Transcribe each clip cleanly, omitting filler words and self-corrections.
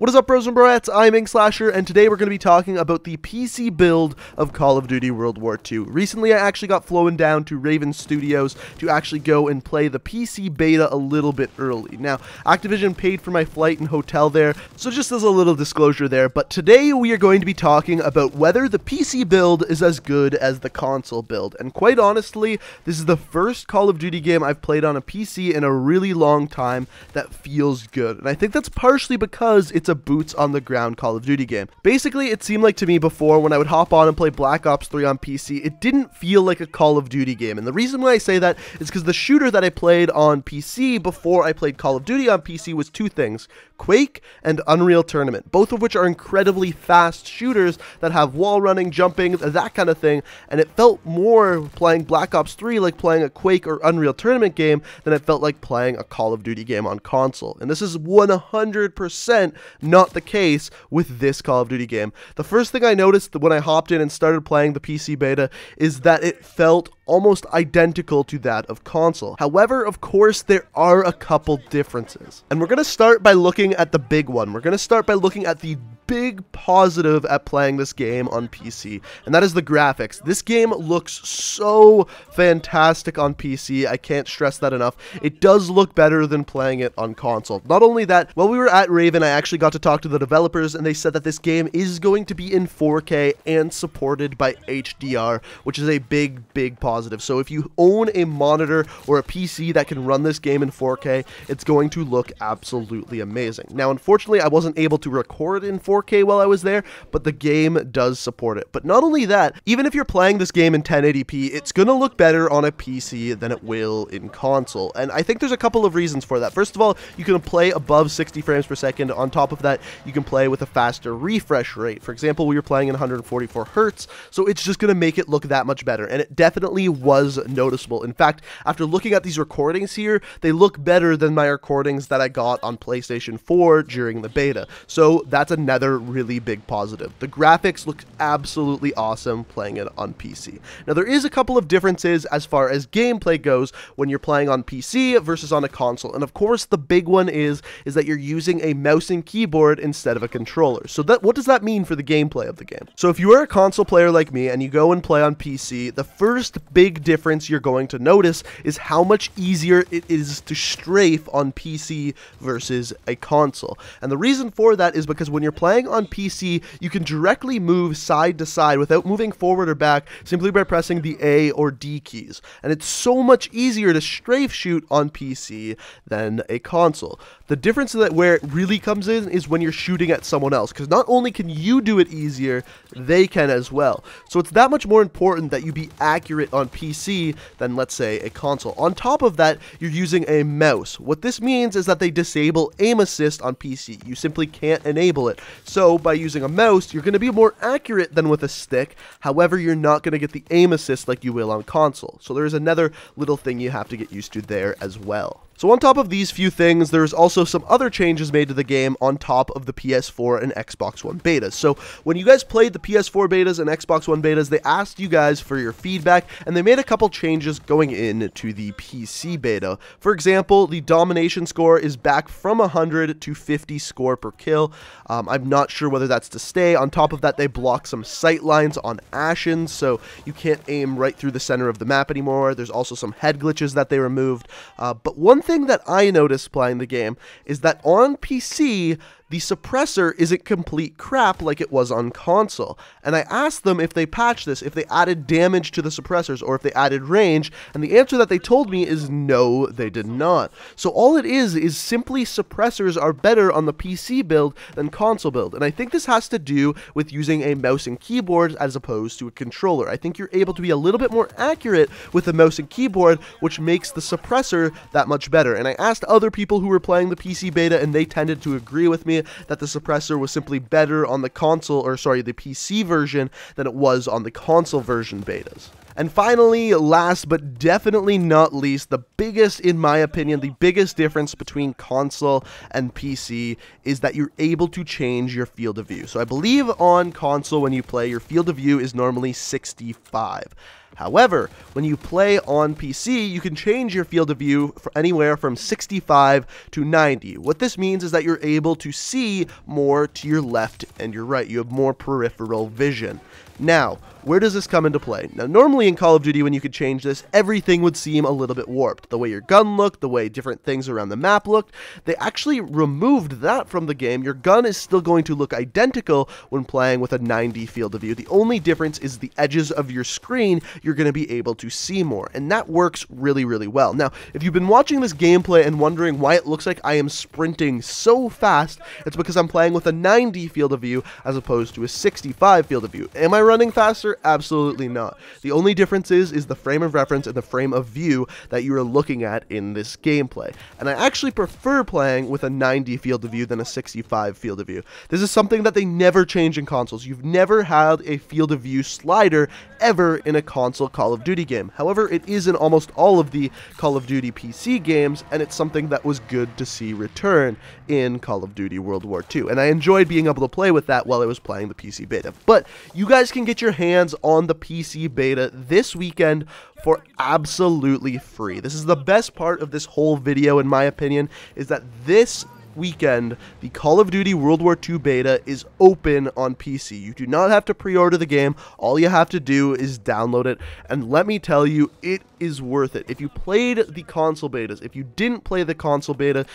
What is up, bros and broettes? I'm Inkslasher, and today we're going to be talking about the PC build of Call of Duty World War II. Recently, I actually got flown down to Raven Studios to actually go and play the PC beta a little bit early. Now, Activision paid for my flight and hotel there, so just as a little disclosure there, but today we are going to be talking about whether the PC build is as good as the console build. And quite honestly, this is the first Call of Duty game I've played on a PC in a really long time that feels good. And I think that's partially because it's a boots on the ground Call of Duty game. Basically, it seemed like to me before when I would hop on and play Black Ops 3 on PC, it didn't feel like a Call of Duty game. And the reason why I say that is because the shooter that I played on PC before I played Call of Duty on PC was two things: Quake and Unreal Tournament, both of which are incredibly fast shooters that have wall running, jumping, that kind of thing, and it felt more playing Black Ops 3 like playing a Quake or Unreal Tournament game than it felt like playing a Call of Duty game on console. And this is 100% not the case with this Call of Duty game. The first thing I noticed when I hopped in and started playing the PC beta is that it felt almost identical to that of console. However, of course, there are a couple differences. And we're going to start by looking at the big one. We're going to start by looking at the big positive at playing this game on PC, and that is the graphics. This game looks so fantastic on PC. I can't stress that enough. It does look better than playing it on console. Not only that, while we were at Raven, I actually got to talk to the developers, and they said that this game is going to be in 4K and supported by HDR, which is a big positive. So if you own a monitor or a PC that can run this game in 4K, it's going to look absolutely amazing. Now, unfortunately, I wasn't able to record in 4K while I was there, but the game does support it. But not only that, even if you're playing this game in 1080p, it's going to look better on a PC than it will in console. And I think there's a couple of reasons for that. First of all, you can play above 60 frames per second. On top of that, you can play with a faster refresh rate. For example, we were playing in 144 Hertz, so it's just going to make it look that much better. And it definitely was noticeable. In fact, after looking at these recordings here, they look better than my recordings that I got on PlayStation 4 during the beta. So that's another really big positive. The graphics look absolutely awesome playing it on PC. Now, there is a couple of differences as far as gameplay goes when you're playing on PC versus on a console. And of course, the big one is that you're using a mouse and keyboard instead of a controller. So what does that mean for the gameplay of the game? So if you are a console player like me and you go and play on PC, the first big difference you're going to notice is how much easier it is to strafe on PC versus a console. And the reason for that is because when you're playing on PC, you can directly move side to side without moving forward or back simply by pressing the A or D keys. And it's so much easier to strafe shoot on PC than a console. The difference that where it really comes in is when you're shooting at someone else, because not only can you do it easier, they can as well. So it's that much more important that you be accurate on PC than, let's say, a console. On top of that, you're using a mouse. What this means is that they disable aim assist on PC. You simply can't enable it. So by using a mouse, you're going to be more accurate than with a stick. However, you're not going to get the aim assist like you will on console. So there's another little thing you have to get used to there as well. So on top of these few things, there's also some other changes made to the game on top of the PS4 and Xbox One betas. So when you guys played the PS4 betas and Xbox One betas, they asked you guys for your feedback, and they made a couple changes going into the PC beta. For example, the domination score is back from 100 to 50 score per kill. I'm not sure whether that's to stay. On top of that, they block some sight lines on Ashen, so you can't aim right through the center of the map anymore. There's also some head glitches that they removed. But one thing that I noticed playing the game is that on PC, the suppressor isn't complete crap like it was on console. And I asked them if they patched this, if they added damage to the suppressors, or if they added range, and the answer that they told me is no, they did not. So all it is simply suppressors are better on the PC build than console build. And I think this has to do with using a mouse and keyboard as opposed to a controller. I think you're able to be a little bit more accurate with a mouse and keyboard, which makes the suppressor that much better. And I asked other people who were playing the PC beta, and they tended to agree with me that the suppressor was simply better on the console, or sorry, the PC version than it was on the console version betas. And finally, last but definitely not least, the biggest, in my opinion, the biggest difference between console and PC is that you're able to change your field of view. So I believe on console when you play, your field of view is normally 65. However, when you play on PC, you can change your field of view for anywhere from 65 to 90. What this means is that you're able to see more to your left and your right. You have more peripheral vision. Now, where does this come into play? Now, normally in Call of Duty, when you could change this, everything would seem a little bit warped. The way your gun looked, the way different things around the map looked, they actually removed that from the game. Your gun is still going to look identical when playing with a 90 field of view. The only difference is the edges of your screen, you're going to be able to see more, and that works really, really well. Now, if you've been watching this gameplay and wondering why it looks like I am sprinting so fast, it's because I'm playing with a 90 field of view as opposed to a 65 field of view. Am I running faster? Absolutely not. The only difference is the frame of reference and the frame of view that you are looking at in this gameplay. And I actually prefer playing with a 90 field of view than a 65 field of view. This is something that they never change in consoles. You've never had a field of view slider ever in a console Call of Duty game. However, it is in almost all of the Call of Duty PC games, and it's something that was good to see return in Call of Duty World War II. And I enjoyed being able to play with that while I was playing the PC beta. But you guys can get your hands on the PC beta this weekend for absolutely free. This is the best part of this whole video, in my opinion, is that this weekend, the Call of Duty World War II beta is open on PC. You do not have to pre-order the game. All you have to do is download it, and let me tell you, it is worth it. If you played the console betas, if you didn't play the console beta,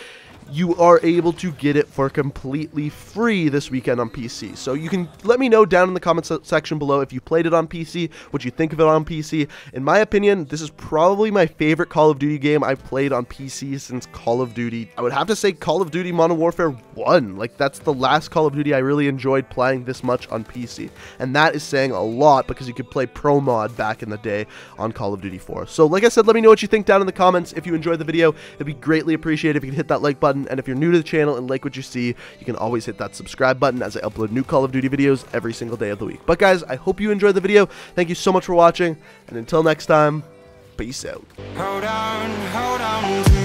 you are able to get it for completely free this weekend on PC. So you can let me know down in the comment section below if you played it on PC, what you think of it on PC. In my opinion, this is probably my favorite Call of Duty game I've played on PC since Call of Duty. I would have to say Call of Duty Modern Warfare 1. Like, that's the last Call of Duty I really enjoyed playing this much on PC. And that is saying a lot because you could play Pro Mod back in the day on Call of Duty 4. So like I said, let me know what you think down in the comments. If you enjoyed the video, it'd be greatly appreciated if you could hit that like button. And if you're new to the channel and like what you see, you can always hit that subscribe button as I upload new Call of Duty videos every single day of the week. But guys, I hope you enjoyed the video. Thank you so much for watching, and until next time, peace out. Hold on to